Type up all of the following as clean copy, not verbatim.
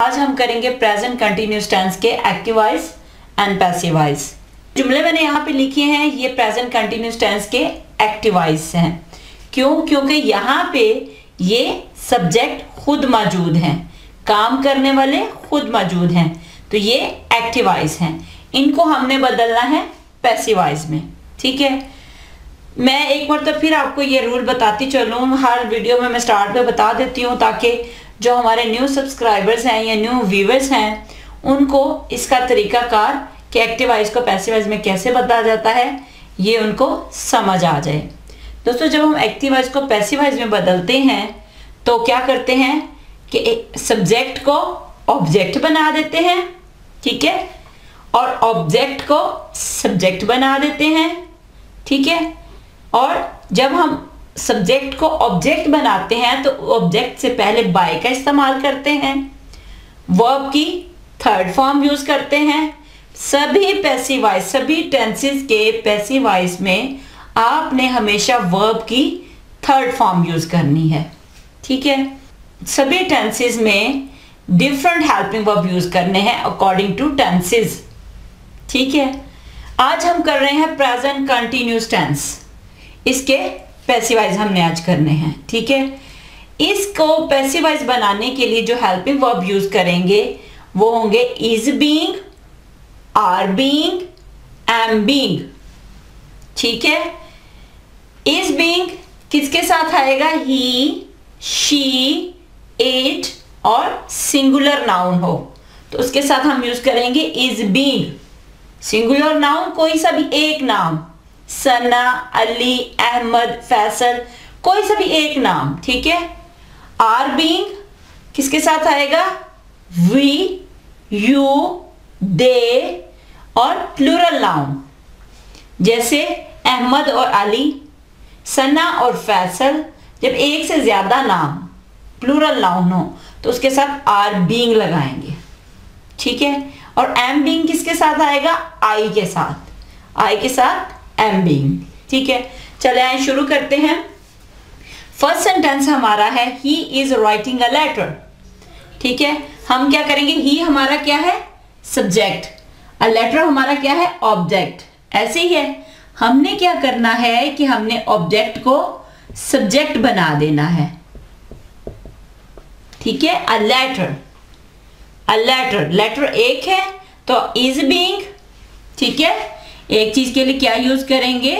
आज हम करेंगे प्रेजेंट कंटिन्यूअस टेंस के active voice and passive voice. जुमले मैंने यहाँ पे लिखे हैं, ये प्रेजेंट कंटिन्यूअस टेंस के एक्टिव वॉइस हैं। क्यों? क्योंकि यहाँ पे ये सब्जेक्ट खुद मौजूद हैं, काम करने वाले खुद मौजूद हैं, तो ये एक्टिव वॉइस हैं। इनको हमने बदलना है पैसिव वॉइस में। ठीक है, मैं एक बार तो फिर आपको ये रूल बताती चलूँ। हर वीडियो में मैं स्टार्ट में बता देती हूँ ताकि जो हमारे न्यू सब्सक्राइबर्स हैं या न्यू व्यूवर्स हैं उनको इसका तरीकाकार कि एक्टिव वॉइस को पैसिव वॉइस में कैसे बदला जाता है ये उनको समझ आ जाए। दोस्तों, जब हम एक्टिव वॉइस को पैसिव वॉइस में बदलते हैं तो क्या करते हैं कि सब्जेक्ट को ऑब्जेक्ट बना देते हैं, ठीक है, और ऑब्जेक्ट को सब्जेक्ट बना देते हैं, ठीक है। और जब हम सब्जेक्ट को ऑब्जेक्ट बनाते हैं तो ऑब्जेक्ट से पहले बाय का इस्तेमाल करते हैं, वर्ब की थर्ड फॉर्म यूज करते हैं। सभी पैसिव वॉइस, सभी टेंसेस के पैसिव वॉइस में आपने हमेशा वर्ब की थर्ड फॉर्म यूज करनी है, ठीक है। सभी टेंसेस में डिफरेंट हेल्पिंग वर्ब यूज करने हैं अकॉर्डिंग टू टेंसेस, ठीक है। आज हम कर रहे हैं प्रेजेंट कंटिन्यूअस टेंस, इसके पैसिव वॉइस हमने आज करने हैं, ठीक है। इसको पैसिव वॉइस बनाने के लिए जो हेल्पिंग वर्ब यूज करेंगे वो होंगे is being, are being, am being, ठीक है। इज बीइंग किसके साथ आएगा? ही, शी, इट और सिंगुलर नाउन हो तो उसके साथ हम यूज करेंगे इज बीइंग। सिंगुलर नाउन कोई सा भी एक नाम, सना, अली, अहमद, फैसल, कोई सा भी एक नाम, ठीक है। आर बीइंग किसके साथ आएगा? वी, यू, दे और प्लूरल नाउन जैसे अहमद और अली, सना और फैसल। जब एक से ज्यादा नाम प्लूरल नाउन हो तो उसके साथ आर बीइंग लगाएंगे, ठीक है। और एम बीइंग किसके साथ आएगा? आई के साथ, आई के साथ एम बीइंग, ठीक है। चले आए शुरू करते हैं। फर्स्ट सेंटेंस हमारा है he is writing a letter, ठीक है। हम क्या करेंगे? ही हमारा क्या है? सब्जेक्ट, अ लेटर हमारा क्या है? ऑब्जेक्ट। ऐसे ही है, हमने क्या करना है कि हमने ऑब्जेक्ट को सब्जेक्ट बना देना है, ठीक है। A letter, a letter, letter एक है तो इज बीइंग, ठीक है। एक चीज के लिए क्या यूज करेंगे?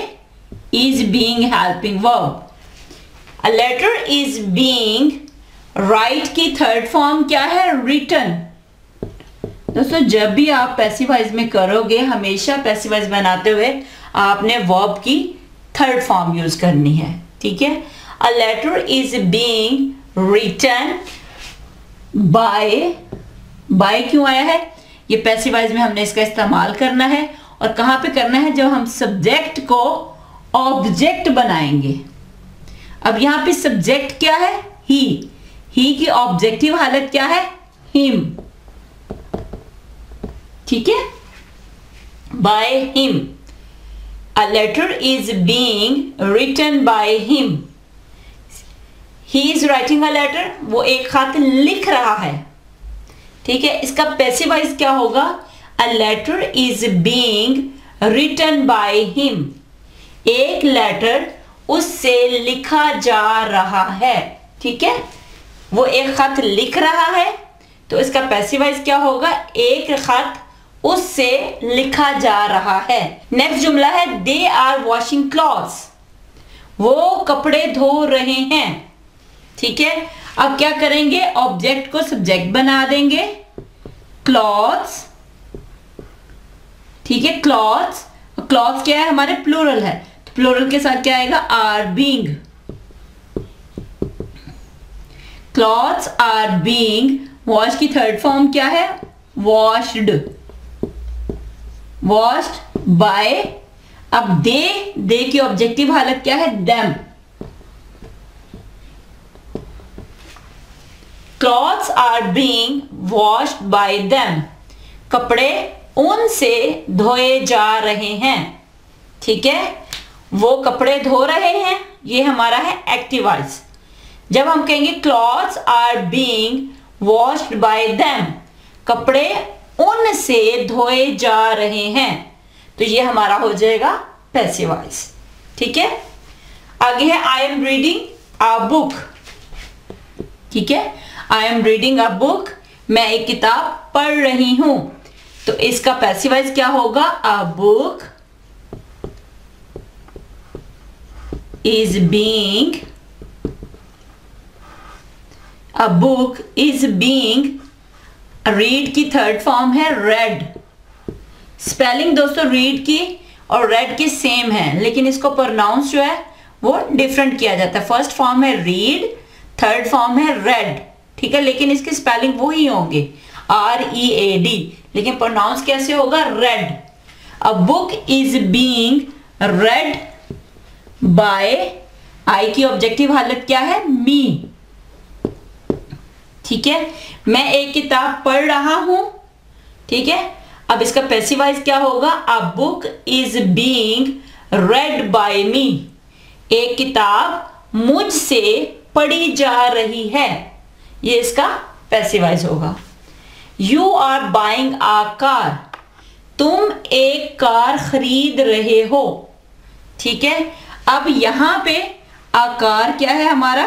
Is being helping verb. A letter is being, write की थर्ड फॉर्म क्या है? रिटन। दोस्तों, जब भी आप पैसिव वॉइस में करोगे हमेशा पैसिव वॉइस बनाते हुए आपने वर्ब की थर्ड फॉर्म यूज करनी है, ठीक है। A letter is being written by, by क्यों आया है? ये पैसिव वॉइस में हमने इसका इस्तेमाल करना है और कहां पे करना है? जब हम सब्जेक्ट को ऑब्जेक्ट बनाएंगे। अब यहां पे सब्जेक्ट क्या है? ही की ऑब्जेक्टिव हालत क्या है? हिम, ठीक है, by him. A letter is being written by him. He is writing a letter, वो एक खत लिख रहा है, ठीक है। इसका पैसिव वॉइस क्या होगा? A letter is being written by him. एक लेटर उससे लिखा जा रहा है, ठीक है। वो एक खत लिख रहा है तो इसका पैसिव वॉइस क्या होगा? एक खत उससे लिखा जा रहा है। नेक्स्ट जुमला है दे आर वॉशिंग क्लॉथ्स, वो कपड़े धो रहे हैं, ठीक है। अब क्या करेंगे? ऑब्जेक्ट को सब्जेक्ट बना देंगे, क्लॉथ्स, ठीक है। क्लॉथ्स, क्लॉथ्स क्या है? हमारे प्लूरल है तो प्लूरल के साथ क्या आएगा? Are being. Clothes are being, wash की थर्ड फॉर्म क्या है? Washed, washed by. अब दे की ऑब्जेक्टिव हालत क्या है? Them. Clothes are being washed by them, कपड़े उनसे धोए जा रहे हैं, ठीक है। वो कपड़े धो रहे हैं, ये हमारा है एक्टिव वॉइस। जब हम कहेंगे clothes are being washed by them, कपड़े उनसे धोए जा रहे हैं। तो ये हमारा हो जाएगा पैसिव वॉइस। ठीक है, आगे है I am reading a book. ठीक है, I am reading a book, मैं एक किताब पढ़ रही हूं। तो इसका पैसिव वॉइस क्या होगा? A book is being, a book is being, read की थर्ड फॉर्म है रेड। स्पेलिंग दोस्तों रीड की और रेड की सेम है, लेकिन इसको प्रोनाउंस जो है वो डिफरेंट किया जाता है। फर्स्ट फॉर्म है रीड, थर्ड फॉर्म है रेड। ठीक है, लेकिन इसकी स्पेलिंग वो ही होंगे READ, लेकिन प्रोनाउंस कैसे होगा? Read. A book is being read by, I की ऑब्जेक्टिव हालत क्या है? मी। ठीक है, मैं एक किताब पढ़ रहा हूं। ठीक है, अब इसका पैसिव वॉइस क्या होगा? A book is being read by me, एक किताब मुझसे पढ़ी जा रही है। ये इसका पैसिव वॉइस होगा। You are buying a car, तुम एक कार खरीद रहे हो। ठीक है, अब यहां पे अ कार क्या है? हमारा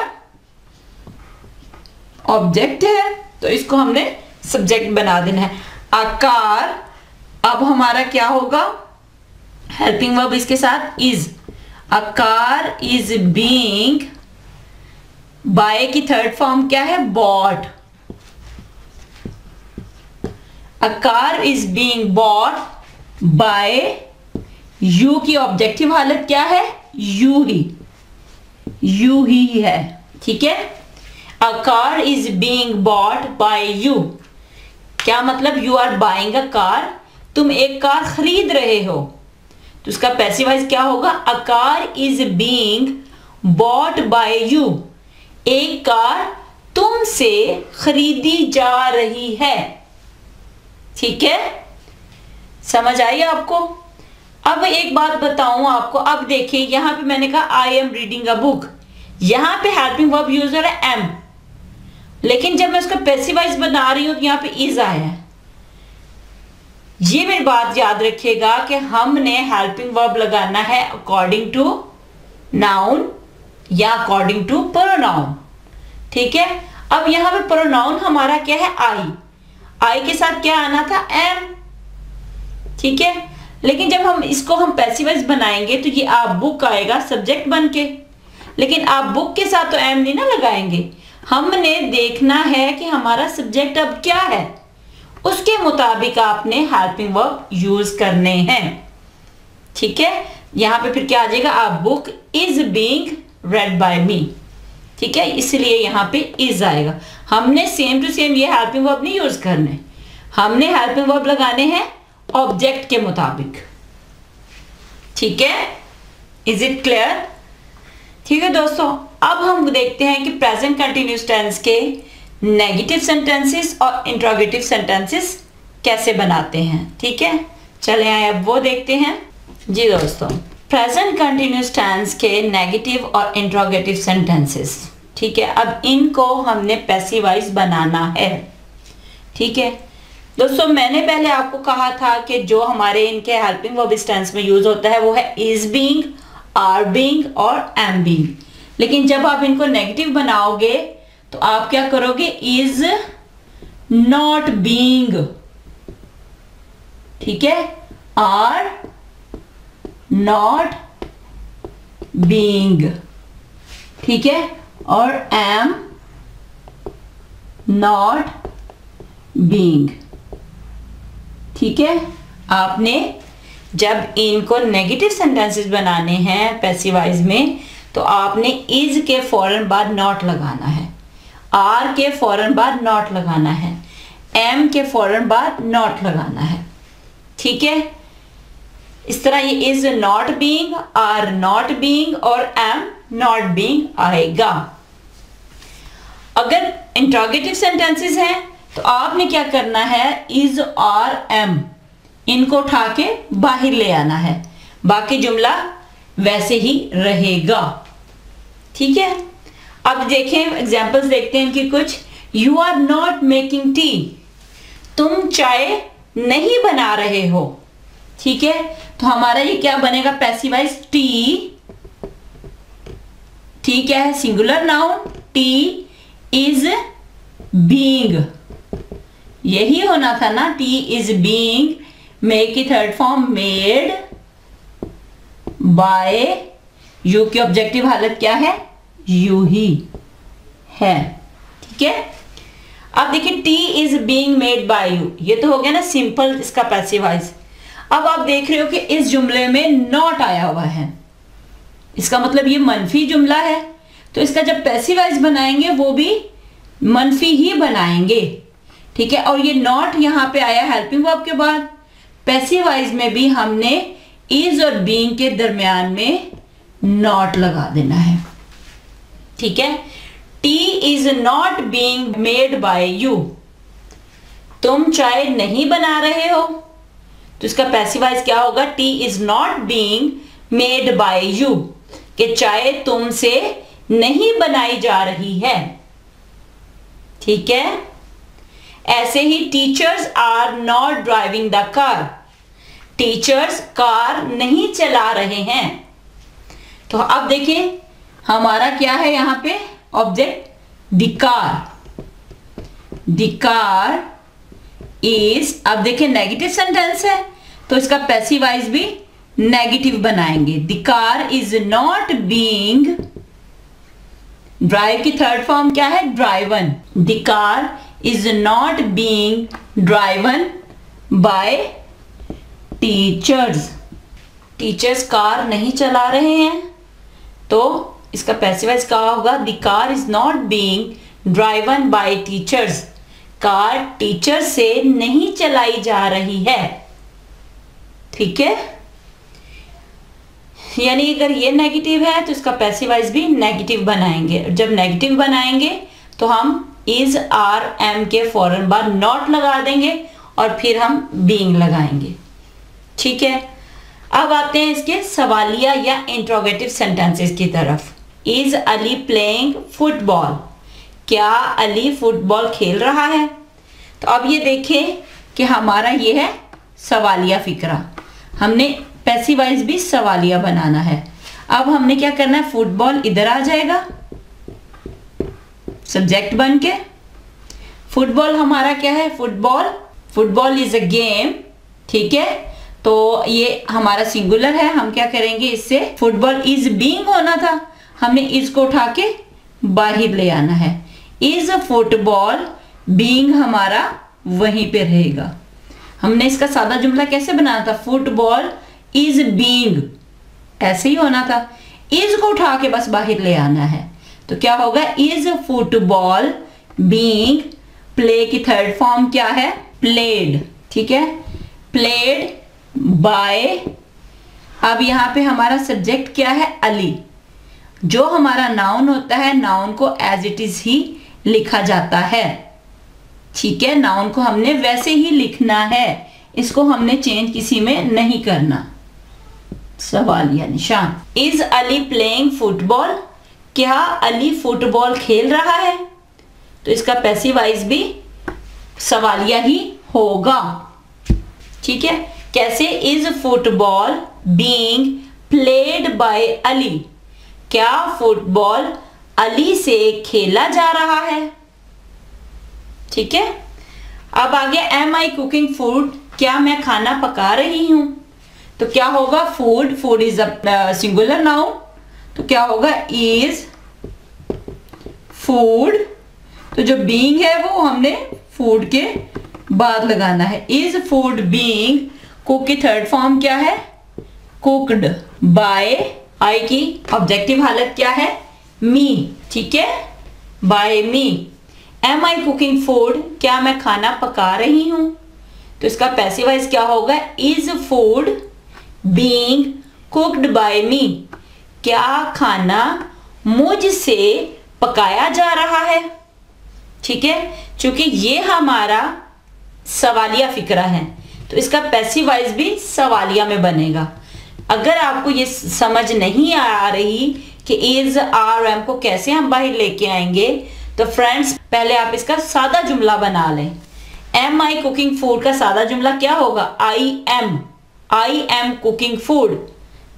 ऑब्जेक्ट है, तो इसको हमने सब्जेक्ट बना देना है। अ कार, अब हमारा क्या होगा? हेल्पिंग वर्ब इसके साथ is. A car is being, by की थर्ड फॉर्म क्या है? Bought. A car is being bought by, you की ऑब्जेक्टिव हालत क्या है? यू ही है। ठीक है, a car is being bought by you, क्या मतलब? You are buying a car, तुम एक कार खरीद रहे हो। तो उसका पैसिव वॉइस क्या होगा? अ car is being bought by you, एक कार तुमसे खरीदी जा रही है। ठीक है, समझ आई आपको? अब एक बात बताऊं आपको, अब देखिए यहां पे मैंने कहा I am reading a book, यहां पे हेल्पिंग वर्ब यूज हो रहा है एम, लेकिन जब मैं उसका पैसिव वॉइस बना रही हूं तो यहां पे इज आया है। ये मेरी बात याद रखिएगा कि हमने हेल्पिंग वर्ब लगाना है अकॉर्डिंग टू नाउन या अकॉर्डिंग टू प्रोनाउन। ठीक है, अब यहां पे प्रोनाउन हमारा क्या है? आई के साथ क्या आना था? एम। ठीक है, लेकिन जब हम इसको पैसिव वॉइस बनाएंगे तो ये आप बुक आएगा सब्जेक्ट बन के, लेकिन आप बुक के साथ तो एम नहीं ना लगाएंगे। हमने देखना है कि हमारा सब्जेक्ट अब क्या है, उसके मुताबिक आपने हेल्पिंग वर्ब यूज करने हैं। ठीक है, यहां पे फिर क्या आ जाएगा? A book is being read by me. ठीक है, इसलिए यहां पे इज आएगा। हमने सेम टू सेम ये हेल्पिंग वर्ब नहीं यूज करने, हमने हेल्पिंग वर्ब लगाने हैं ऑब्जेक्ट के मुताबिक। ठीक है, इज इट क्लियर? ठीक है दोस्तों, अब हम देखते हैं कि प्रेजेंट कंटिन्यूअस टेंस के नेगेटिव सेंटेंसेस और इंट्रोगेटिव सेंटेंसेस कैसे बनाते हैं। ठीक है, चले आए अब वो देखते हैं। जी दोस्तों, प्रेजेंट कंटिन्यूअस टेंस के नेगेटिव और इंट्रोगेटिव सेंटेंसेस। ठीक है, अब इनको हमने पैसिव वॉइस बनाना है। ठीक है दोस्तों, मैंने पहले आपको कहा था कि जो हमारे इनके हेल्पिंग वर्ब टेंस में यूज होता है वो है इज बीइंग, आर बीइंग और एम बीइंग। लेकिन जब आप इनको नेगेटिव बनाओगे तो आप क्या करोगे? Is not being. ठीक है, आर नॉट बीइंग। ठीक है, और एम नॉट बीइंग। ठीक है, आपने जब इनको नेगेटिव सेंटेंसेस बनाने हैं पैसिव वॉइस में तो आपने इज के फौरन बाद नॉट लगाना है, आर के फौरन बाद नॉट लगाना है, एम के फौरन बाद नॉट लगाना है। ठीक है, इस तरह ये is not being, are not being और एम नॉट बीइंग आएगा। अगर इंट्रोगेटिव सेंटेंसेस हैं तो आपने क्या करना है? इज, आर, एम इनको उठा के बाहर ले आना है, बाकी जुमला वैसे ही रहेगा। ठीक है, अब देखें एग्जांपल्स देखते हैं इनकी कुछ। You are not making tea, तुम चाय नहीं बना रहे हो। ठीक है, तो हमारा ये क्या बनेगा, पैसिव वॉइस टी। टी क्या है, singular noun, T is being, यही होना था ना, टी इज बीइंग, मेक की third form made by you की ऑब्जेक्टिव हालत क्या है, यू ही है। ठीक है, अब देखिए T is being made by you, ये तो हो गया ना सिंपल इसका पैसिव वॉइस। अब आप देख रहे हो कि इस जुमले में नॉट आया हुआ है, इसका मतलब ये मनफी जुमला है, तो इसका जब पैसिव वॉइस बनाएंगे वो भी मनफी ही बनाएंगे। ठीक है, और ये नॉट यहाँ पे आया हेल्पिंग वर्ब के बाद, पैसिव वॉइस में भी हमने इज और बीइंग के दरमियान में नॉट लगा देना है। ठीक है, T is not being made by you, तुम चाय नहीं बना रहे हो, तो इसका पैसिव वॉइस क्या होगा, T is not being made by you, कि चाय तुमसे नहीं बनाई जा रही है। ठीक है, ऐसे ही teachers are not driving the car, teachers car नहीं चला रहे हैं। तो अब देखिए हमारा क्या है यहाँ पे object, the car, the car is, अब देखिए नेगेटिव सेंटेंस है तो इसका पैसिव वॉइस भी नेगेटिव बनाएंगे, the car is not being, drive की थर्ड फॉर्म क्या है, driven, the car is not being driven by teachers, teachers car नहीं चला रहे हैं, तो इसका पैसिव वॉइस क्या होगा, the car is not being driven by teachers, car teacher से नहीं चलाई जा रही है। ठीक है, यानी अगर ये नेगेटिव है तो इसका पैसिव वॉइस भी नेगेटिव बनाएंगे, जब नेगेटिव बनाएंगे तो हम इज आर एम के फौरन बाद नॉट लगा देंगे और फिर हम बीइंग लगाएंगे। ठीक है, अब आते हैं इसके सवालिया या इंट्रोगेटिव सेंटेंसेस की तरफ। इज अली प्लेइंग फुटबॉल, क्या अली फुटबॉल खेल रहा है। तो अब ये देखें कि हमारा ये है सवालिया फिक्रा, हमने पैसिव वॉइस भी सवालिया बनाना है। अब हमने क्या करना है, फुटबॉल इधर आ जाएगा सब्जेक्ट बन के, फुटबॉल हमारा क्या है, football, football is a game. ठीक है, तो ये हमारा सिंगुलर है, हम क्या करेंगे इससे, फुटबॉल इज बीइंग होना था, हमने इज को उठा के बाहर ले आना है, इज फुटबॉल बीइंग हमारा वहीं पे रहेगा। हमने इसका सादा जुमला कैसे बनाना था, फुटबॉल इज बीइंग, ऐसे ही होना था, इज को उठा के बस बाहर ले आना है, तो क्या होगा, इज फुटबॉल बीइंग, प्ले की थर्ड फॉर्म क्या है, प्लेड। ठीक है, प्लेड बाय, अब यहाँ पे हमारा सब्जेक्ट क्या है, अली, जो हमारा नाउन होता है, नाउन को एज इट इज ही लिखा जाता है। ठीक है, नाउन को हमने वैसे ही लिखना है, इसको हमने चेंज किसी में नहीं करना। सवालिया निशान, इज अली प्लेइंग फुटबॉल, क्या अली फुटबॉल खेल रहा है, तो इसका पैसिव वॉइस भी सवालिया ही होगा। ठीक है, कैसे, is football being played by Ali, क्या फुटबॉल अली से खेला जा रहा है। ठीक है, अब आगे, एम आई कुकिंग फूड, क्या मैं खाना पका रही हूं, तो क्या होगा, food, food is a singular noun, तो क्या होगा, इज फूड, तो जो बीइंग है वो हमने फूड के बाद लगाना है, इज फूड बीइंग, कुक की थर्ड फॉर्म क्या है, कुक्ड बाय, आई की ऑब्जेक्टिव हालत क्या है, मी। ठीक है, बाय मी, एम आई कुकिंग फूड, क्या मैं खाना पका रही हूं, तो इसका पैसिव वॉइस क्या होगा, is food being cooked by me, क्या खाना मुझसे पकाया जा रहा है। ठीक है, क्योंकि ये हमारा सवालिया फिक्रा है तो इसका पैसिव वॉइस भी सवालिया में बनेगा। अगर आपको ये समझ नहीं आ रही कि इज आर एम को कैसे हम बाहर लेके आएंगे, तो फ्रेंड्स पहले आप इसका सादा जुमला बना लें। एम आई कुकिंग फूड का सादा जुमला क्या होगा? I am cooking food.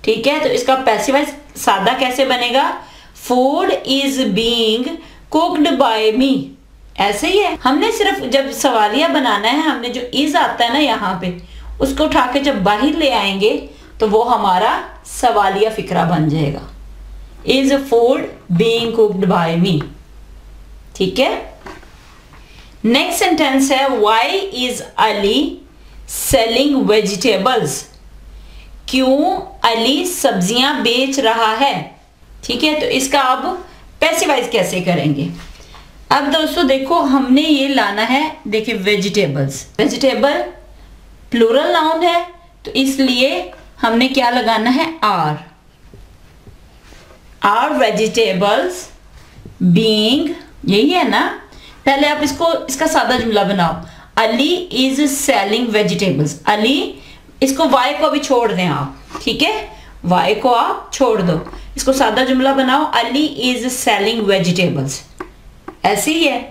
ठीक है, तो इसका पैसिव वॉइस सादा कैसे बनेगा? Food is being cooked by me. ऐसे ही है। हमने सिर्फ जब सवालिया बनाना है, हमने जो इज आता है ना यहाँ पे, उसको उठा के जब बाहर ले आएंगे तो वो हमारा सवालिया फिक्रा बन जाएगा। Is food being cooked by me. ठीक है, नेक्स्ट सेंटेंस है why is Ali selling vegetables. क्यों अली सब्जियां बेच रहा है? ठीक है, तो इसका अब पैसिव वॉइस कैसे करेंगे? अब दोस्तों देखो, हमने ये लाना है, देखिए वेजिटेबल्स, वेजिटेबल प्लूरल नाउन है, तो इसलिए हमने क्या लगाना है? आर वेजिटेबल्स बीइंग, यही है ना। पहले आप इसका सादा जुमला बनाओ। Ali is selling vegetables. Ali, इसको वाई को अभी छोड़ दें आप, ठीक है, वाई को आप छोड़ दो, इसको सादा जुमला बनाओ। अली इज सेलिंग वेजिटेबल्स, ऐसे ही है।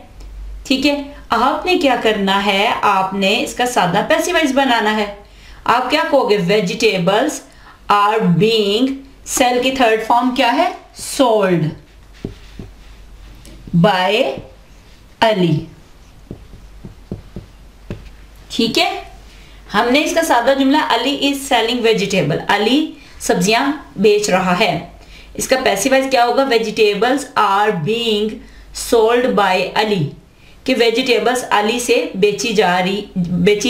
ठीक है, आपने क्या करना है? आपने इसका सादा पैसिव वॉइस बनाना है। आप क्या कहोगे? वेजिटेबल्स आर बीइंग, सेल की थर्ड फॉर्म क्या है? Sold by Ali. ठीक है, हमने इसका सादा जुमला Ali is selling vegetable, Ali सब्जियां बेच रहा है। इसका पैसिव वॉइस क्या होगा? Vegetables are being sold by Ali, कि वेजिटेबल्स अली से बेची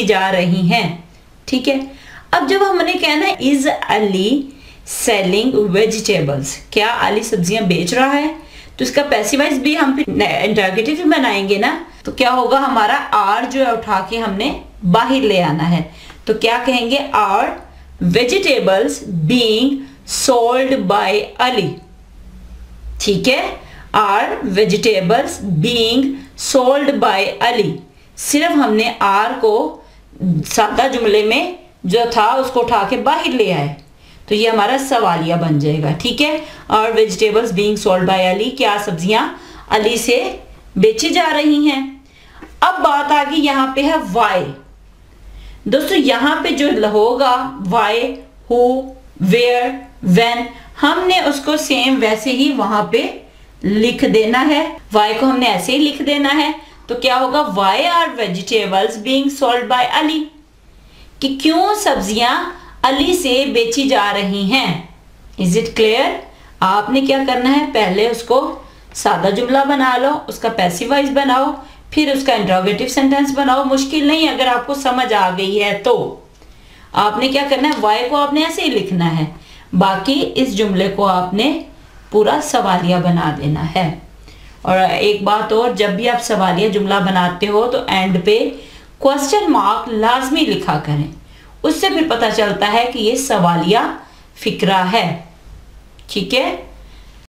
जा रही हैं। ठीक है, अब जब हमने कहना है इज अली सेलिंग वेजिटेबल्स, क्या अली सब्जियां बेच रहा है, तो इसका पैसिव वॉइस भी हम इंटरोगेटिव बनाएंगे ना। तो क्या होगा? हमारा आर जो है उठा के हमने बाहर ले आना है, तो क्या कहेंगे? Are vegetables being sold by Ali. ठीक है, are vegetables being sold by Ali. सिर्फ हमने आर को सादा जुमले में जो था उसको उठा के बाहर ले आए, तो ये हमारा सवालिया बन जाएगा। ठीक है, और vegetables being sold by Ali, क्या सब्जियां अली से बेची जा रही हैं। अब बात आ गई यहाँ पे है वाई। दोस्तों यहाँ पे जो होगा वाई, हु, वेयर, व्हेन, हमने उसको सेम वैसे ही वहां पे लिख देना है। वाई को हमने ऐसे ही लिख देना है, तो क्या होगा? Why are vegetables being sold by Ali, कि क्यों सब्जियां अली से बेची जा रही हैं। Is it clear? आपने क्या करना है? पहले उसको सादा जुमला बना लो, उसका पैसिव वॉइस बनाओ, फिर उसका इंटरोगेटिव सेंटेंस बनाओ। मुश्किल नहीं, अगर आपको समझ आ गई है तो आपने क्या करना है? वाई को आपने ऐसे ही लिखना है, बाकी इस जुमले को आपने पूरा सवालिया बना देना है। और एक बात और, जब भी आप सवालिया जुमला बनाते हो तो एंड पे क्वेश्चन मार्क लाजमी लिखा करें, उससे फिर पता चलता है कि ये सवालिया फिक्रा है। ठीक है।